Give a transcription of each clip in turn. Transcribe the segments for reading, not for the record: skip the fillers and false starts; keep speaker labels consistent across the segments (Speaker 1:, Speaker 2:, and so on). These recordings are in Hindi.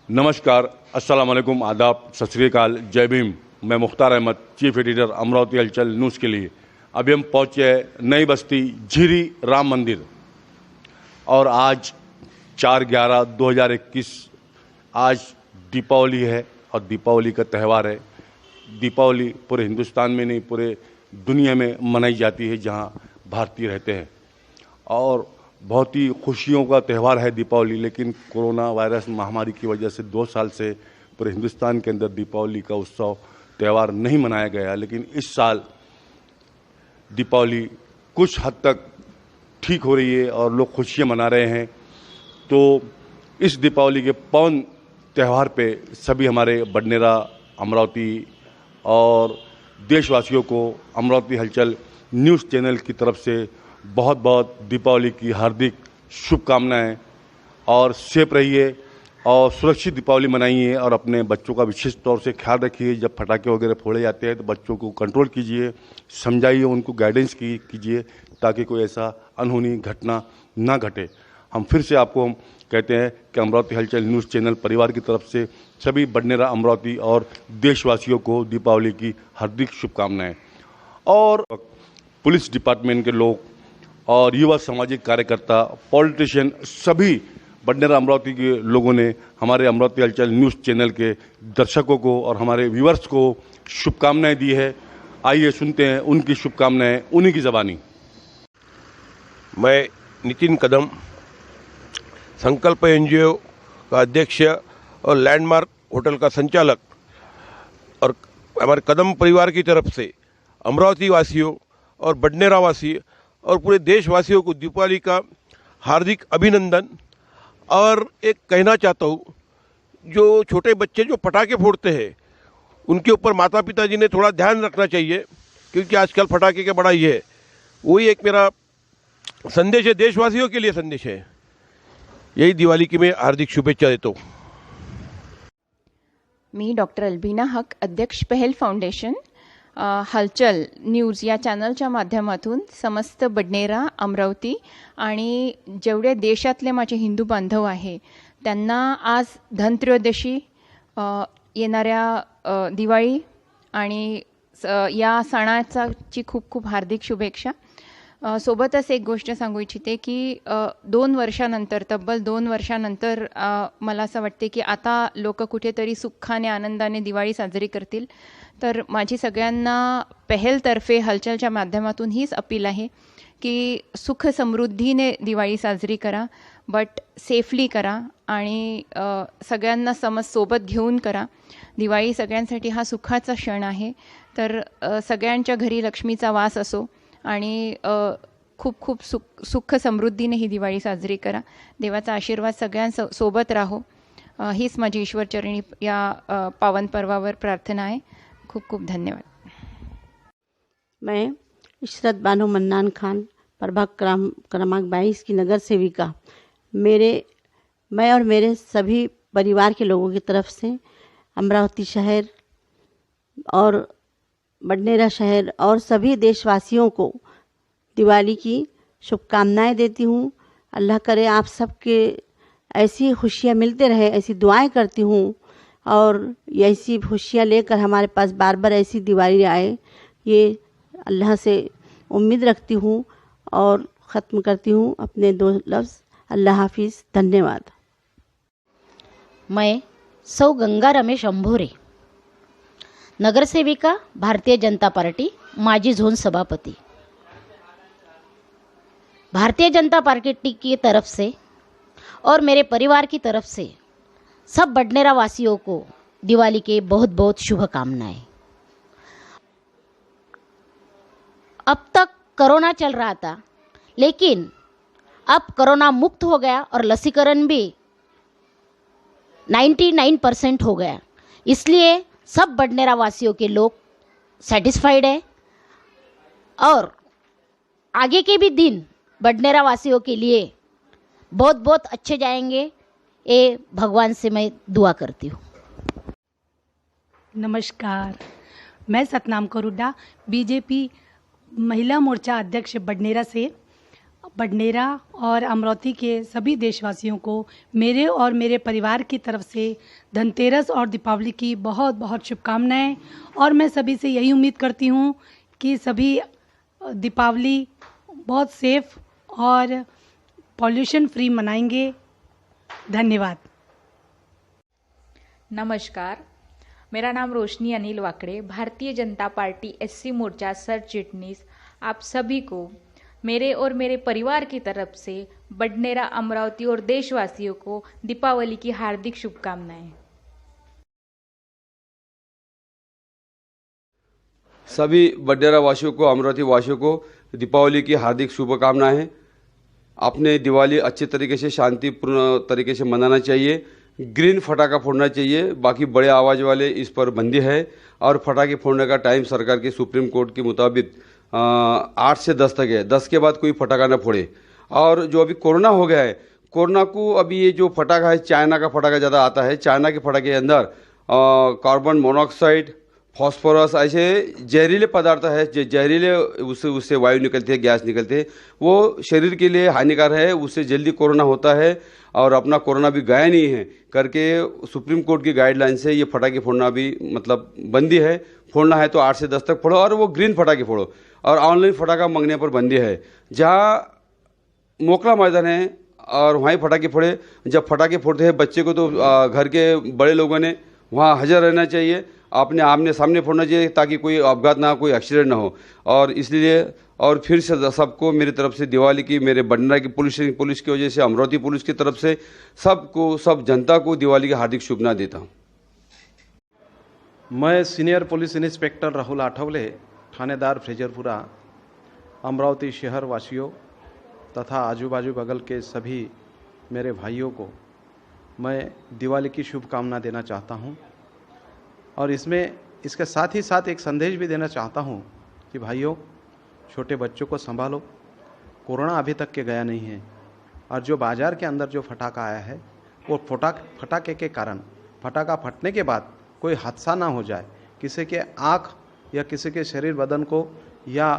Speaker 1: नमस्कार, अस्सलाम वालेकुम, आदाब, सत श्री अकाल, जय भीम। मैं मुख्तार अहमद, चीफ एडिटर अमरावती हलचल न्यूज़ के लिए। अभी हम पहुँचे हैं नई बस्ती झीरी राम मंदिर और आज 4/11/2021 आज दीपावली है और दीपावली का त्यौहार है। दीपावली पूरे हिंदुस्तान में नहीं पूरे दुनिया में मनाई जाती है जहाँ भारतीय रहते हैं और बहुत ही खुशियों का त्यौहार है दीपावली। लेकिन कोरोना वायरस महामारी की वजह से 2 साल से पूरे हिंदुस्तान के अंदर दीपावली का उत्सव त्यौहार नहीं मनाया गया। लेकिन इस साल दीपावली कुछ हद तक ठीक हो रही है और लोग खुशियाँ मना रहे हैं। तो इस दीपावली के पावन त्यौहार पे सभी हमारे बडनेरा, अमरावती और देशवासियों को अमरावती हलचल न्यूज़ चैनल की तरफ से बहुत बहुत दीपावली की हार्दिक शुभकामनाएं और सेफ रहिए और सुरक्षित दीपावली मनाइए और अपने बच्चों का विशेष तौर से ख्याल रखिए। जब पटाखे वगैरह फोड़े जाते हैं तो बच्चों को कंट्रोल कीजिए, समझाइए, उनको गाइडेंस कीजिए ताकि कोई ऐसा अनहोनी घटना ना घटे। हम फिर से आपको हम कहते हैं कि अमरावती हलचल न्यूज़ चैनल परिवार की तरफ से सभी बडनेरा, अमरावती और देशवासियों को दीपावली की हार्दिक शुभकामनाएँ। और पुलिस डिपार्टमेंट के लोग और युवा सामाजिक कार्यकर्ता, पॉलिटिशियन, सभी बडनेरा अमरावती के लोगों ने हमारे अमरावती हलचल न्यूज़ चैनल के दर्शकों को और हमारे व्यूअर्स को शुभकामनाएं दी है। आइए सुनते हैं उनकी शुभकामनाएं उन्हीं की ज़बानी।
Speaker 2: मैं नितिन कदम, संकल्प एनजीओ का अध्यक्ष और लैंडमार्क होटल का संचालक, और हमारे कदम परिवार की तरफ से अमरावती वासियों और बडनेरा वासी और पूरे देशवासियों को दीपावली का हार्दिक अभिनंदन। और एक कहना चाहता हूँ, जो छोटे बच्चे जो पटाखे फोड़ते हैं उनके ऊपर माता पिता जी ने थोड़ा ध्यान रखना चाहिए, क्योंकि आजकल पटाखे का बड़ा ये है। वही एक मेरा संदेश है, देशवासियों के लिए संदेश है। यही दिवाली की मैं हार्दिक शुभेच्छा देता हूँ।
Speaker 3: मी डॉक्टर अल्बिना हक, अध्यक्ष पहल फाउंडेशन, हलचल न्यूज या चॅनलच्या माध्यमातून समस्त बडनेरा, अमरावती आणि जेवढे देशातले माझे हिंदू बांधव आहे त्यांना आज धनत्रयोदशी, येणाऱ्या दिवाळी आणि या सणाची खूप खूप हार्दिक शुभेच्छा। सोबतच एक गोष्ट सांगू इच्छिते की 2 वर्षानंतर, तब्बल 2 वर्षानंतर मला असं वाटते की आता लोक कुठेतरी सुखाने आनंदाने दिवाळी साजरी करतील। तर माझी सगळ्यांना पहलतर्फे हलचलच्या माध्यमातून हीच अपील आहे की सुख समृद्धीने दिवाळी साजरी करा, बट सेफली करा आणि सगळ्यांना सोबत घेऊन करा। दिवाळी सगळ्यांसाठी हा सुखाचा क्षण आहे। तर सगळ्यांच्या घरी लक्ष्मीचा वास असो आणि खूप खूप सुख समृद्धीने ही दिवाळी साजरी करा। देवाचा आशीर्वाद सगळ्यांसोबत राहो, हीच माझी ईश्वरचरणी या पावन पर्वावर प्रार्थना आहे। खूप खूप धन्यवाद।
Speaker 4: मैं इशरत बानो मन्नान खान, प्रभाग क्रमांक 22 की नगर सेविका। मैं और मेरे सभी परिवार के लोगों की तरफ से अमरावती शहर और बडनेरा शहर और सभी देशवासियों को दिवाली की शुभकामनाएं देती हूँ। अल्लाह करे आप सबके ऐसी खुशियाँ मिलते रहे, ऐसी दुआएं करती हूँ और ऐसी खुशियाँ लेकर हमारे पास बार बार ऐसी दिवाली आए, ये अल्लाह से उम्मीद रखती हूँ। और ख़त्म करती हूँ अपने 2 लफ्ज़, अल्लाह हाफिज़, धन्यवाद।
Speaker 5: मैं सौ गंगा रमेश अंभोरे, नगर सेविका, भारतीय जनता पार्टी, माजी झोन सभापति। भारतीय जनता पार्टी की तरफ से और मेरे परिवार की तरफ से सब बडनेरा वासियों को दिवाली के बहुत बहुत शुभकामनाएं। अब तक कोरोना चल रहा था, लेकिन अब कोरोना मुक्त हो गया और लसीकरण भी 99% हो गया। इसलिए सब बडनेरा वासियों के लोग सेटिस्फाइड है और आगे के भी दिन बडनेरा वासियों के लिए बहुत बहुत अच्छे जाएंगे, ये भगवान से मैं दुआ करती हूँ।
Speaker 6: नमस्कार, मैं सतनाम करुड्डा, बीजेपी महिला मोर्चा अध्यक्ष बडनेरा से। बडनेरा और अमरावती के सभी देशवासियों को मेरे और मेरे परिवार की तरफ से धनतेरस और दीपावली की बहुत बहुत शुभकामनाएं। और मैं सभी से यही उम्मीद करती हूँ कि सभी दीपावली बहुत सेफ और पॉल्यूशन फ्री मनाएंगे। धन्यवाद।
Speaker 7: नमस्कार, मेरा नाम रोशनी अनिल वाकड़े, भारतीय जनता पार्टी SC मोर्चा सरचिटनीस। आप सभी को मेरे और मेरे परिवार की तरफ से बडनेरा, अमरावती और देशवासियों को दीपावली की हार्दिक शुभकामनाएं।
Speaker 8: सभी बडनेरा वासियों को, अमरावती वासियों को दीपावली की हार्दिक शुभकामनाएं। अपने दिवाली अच्छे तरीके से, शांतिपूर्ण तरीके से मनाना चाहिए। ग्रीन फटाखा फोड़ना चाहिए, बाकी बड़े आवाज़ वाले इस पर बंदी है। और फटाखे फोड़ने का टाइम सरकार के सुप्रीम कोर्ट के मुताबिक 8 से 10 तक है। 10 के बाद कोई फटाखा ना फोड़े। और जो अभी कोरोना हो गया है, कोरोना को अभी ये जो फटाखा है, चाइना का फटाखा ज़्यादा आता है। चाइना के फटाखे के अंदर कार्बन मोनोऑक्साइड, फॉस्फोरस, ऐसे जहरीले पदार्थ है, जो जहरीले उससे वायु निकलती है, गैस निकलती है, वो शरीर के लिए हानिकारक है। उससे जल्दी कोरोना होता है और अपना कोरोना भी गया नहीं है करके सुप्रीम कोर्ट की गाइडलाइन से ये फटाखे फोड़ना भी मतलब बंदी है। फोड़ना है तो 8 से 10 तक फोड़ो, और वो ग्रीन फटाखे फोड़ो। और ऑनलाइन फटाखा मंगने पर बंदी है। जहाँ मोकला मैदान है और वहीं फटाखे फोड़े। जब फटाखे फोड़ते हैं बच्चे को तो घर के बड़े लोगों ने वहाँ हाजिर रहना चाहिए। आपने आमने सामने फोड़ना चाहिए ताकि कोई अपघात ना हो, कोई एक्सीडेंट ना हो। और इसलिए और फिर से सबको मेरी तरफ से दिवाली की, मेरे बडनेरा की पुलिस की वजह से, अमरावती पुलिस की तरफ से सबको, सब जनता को दिवाली की हार्दिक शुभकामनाएं देता हूँ।
Speaker 9: मैं senior police inspector Rahul Athawale, थानेदार फ्रेजरपुरा, अमरावती शहर वासियों तथा आजू बाजू बगल के सभी मेरे भाइयों को मैं दिवाली की शुभकामना देना चाहता हूं। और इसके साथ ही साथ एक संदेश भी देना चाहता हूं कि भाइयों, छोटे बच्चों को संभालो। कोरोना अभी तक के गया नहीं है। और जो बाज़ार के अंदर जो फटाका आया है, वो फटाके के कारण, फटाका फटने के बाद कोई हादसा ना हो जाए, किसी के आँख या किसी के शरीर बदन को, या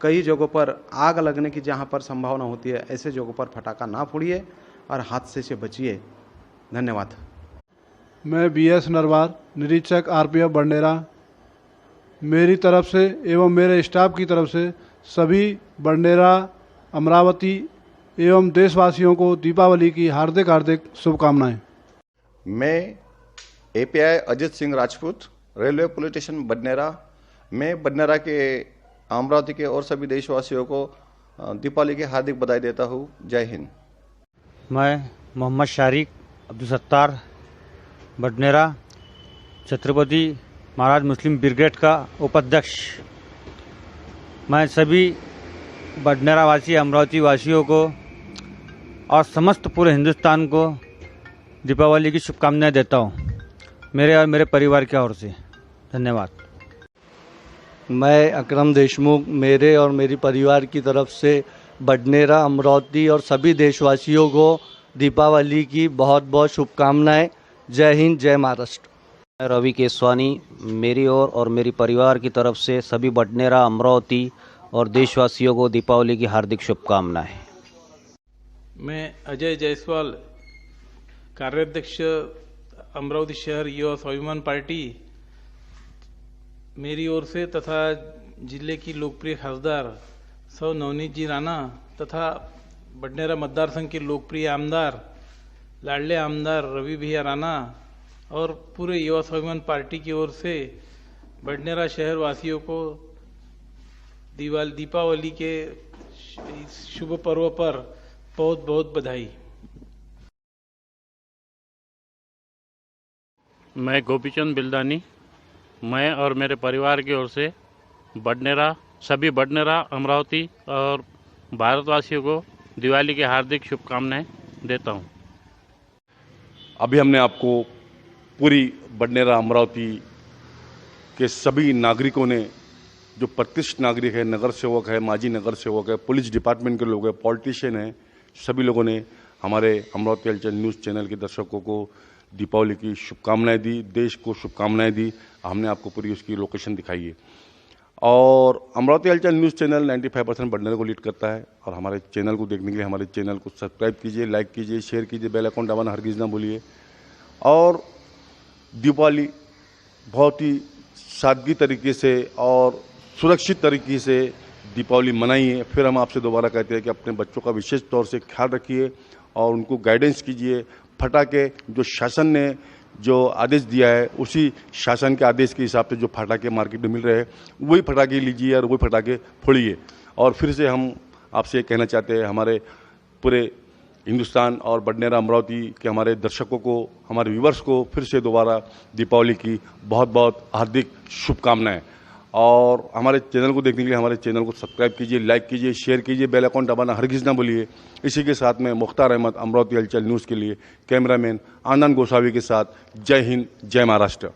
Speaker 9: कई जगहों पर आग लगने की जहाँ पर संभावना होती है, ऐसे जगहों पर फटाका ना फोड़िए और हादसे से बचिए। धन्यवाद।
Speaker 10: मैं BS नरवार, निरीक्षक RPF बडनेरा, मेरी तरफ से एवं मेरे स्टाफ की तरफ से सभी बडनेरा, अमरावती एवं देशवासियों को दीपावली की हार्दिक हार्दिक शुभकामनाएं।
Speaker 11: मैं API Ajit Singh Rajput, railway police station Badnera. मैं बडनेरा के, अमरावती के और सभी देशवासियों को दीपावली की हार्दिक बधाई देता हूँ। जय हिंद।
Speaker 12: मैं मोहम्मद शारिक अब्दुल सत्तार, बडनेरा, छत्रपति महाराज मुस्लिम ब्रिगेड का उपाध्यक्ष। मैं सभी बडनेरा वासी, अमरावती वासियों को और समस्त पूरे हिंदुस्तान को दीपावली की शुभकामनाएं देता हूँ, मेरे और मेरे परिवार की ओर से। धन्यवाद।
Speaker 13: मैं अकरम देशमुख, मेरे और मेरी परिवार की तरफ से बडनेरा, अमरावती और सभी देशवासियों को दीपावली की बहुत बहुत शुभकामनाएं। जय हिंद, जय महाराष्ट्र।
Speaker 14: रवि केसवानी, मेरी ओर और मेरी परिवार की तरफ से सभी बडनेरा, अमरावती और देशवासियों को दीपावली की हार्दिक शुभकामनाएं।
Speaker 15: मैं अजय जायसवाल, कार्याध्यक्ष अमरावती शहर युवा स्वाभिमान पार्टी, मेरी ओर से तथा जिले की लोकप्रिय खासदार सौ नवनीत जी राणा तथा बडनेरा मतदार संघ के लोकप्रिय आमदार, लाडले आमदार रवि भैया राणा और पूरे युवा स्वाभिमान पार्टी की ओर से बडनेरा शहर वासियों को दीपावली के शुभ पर्व पर बहुत बहुत बधाई।
Speaker 16: मैं गोपीचंद बिल्दानी, मैं और मेरे परिवार की ओर से सभी बडनेरा, अमरावती और भारतवासियों को दिवाली की हार्दिक शुभकामनाएं देता हूं।
Speaker 1: अभी हमने आपको पूरी बडनेरा, अमरावती के सभी नागरिकों ने, जो प्रतिष्ठित नागरिक है, नगर सेवक है, माजी नगर सेवक है, पुलिस डिपार्टमेंट के लोग हैं, पॉलिटिशियन हैं, सभी लोगों ने हमारे अमरावती हलचल न्यूज़ चैनल के दर्शकों को दीपावली की शुभकामनाएं दी, देश को शुभकामनाएं दी। हमने आपको पूरी उसकी लोकेशन दिखाई है। और अमरावती हलचल न्यूज़ चैनल 95% बडनेरा को लीड करता है। और हमारे चैनल को देखने के लिए हमारे चैनल को सब्सक्राइब कीजिए, लाइक कीजिए, शेयर कीजिए, बेल आइकन दबाना हरगिज़ ना भूलिए। और दीपावली बहुत ही सादगी तरीके से और सुरक्षित तरीके से दीपावली मनाइए। फिर हम आपसे दोबारा कहते हैं कि अपने बच्चों का विशेष तौर से ख्याल रखिए और उनको गाइडेंस कीजिए। फटाके जो शासन ने जो आदेश दिया है उसी शासन के आदेश के हिसाब से जो फटाके मार्केट में मिल रहे हैं वही फटाके लीजिए और वही फटाके फोड़िए। और फिर से हम आपसे कहना चाहते हैं, हमारे पूरे हिंदुस्तान और बडनेरा अमरावती के हमारे दर्शकों को, हमारे व्यूवर्स को फिर से दोबारा दीपावली की बहुत बहुत हार्दिक शुभकामनाएं। और हमारे चैनल को देखने के लिए हमारे चैनल को सब्सक्राइब कीजिए, लाइक कीजिए, शेयर कीजिए, बेल आइकन दबाना हरगिज़ ना भूलिए। इसी के साथ में मुख्तार अहमद, अमरावती हलचल न्यूज़ के लिए कैमरामैन आनंद गोसावी के साथ, जय हिंद, जय महाराष्ट्र।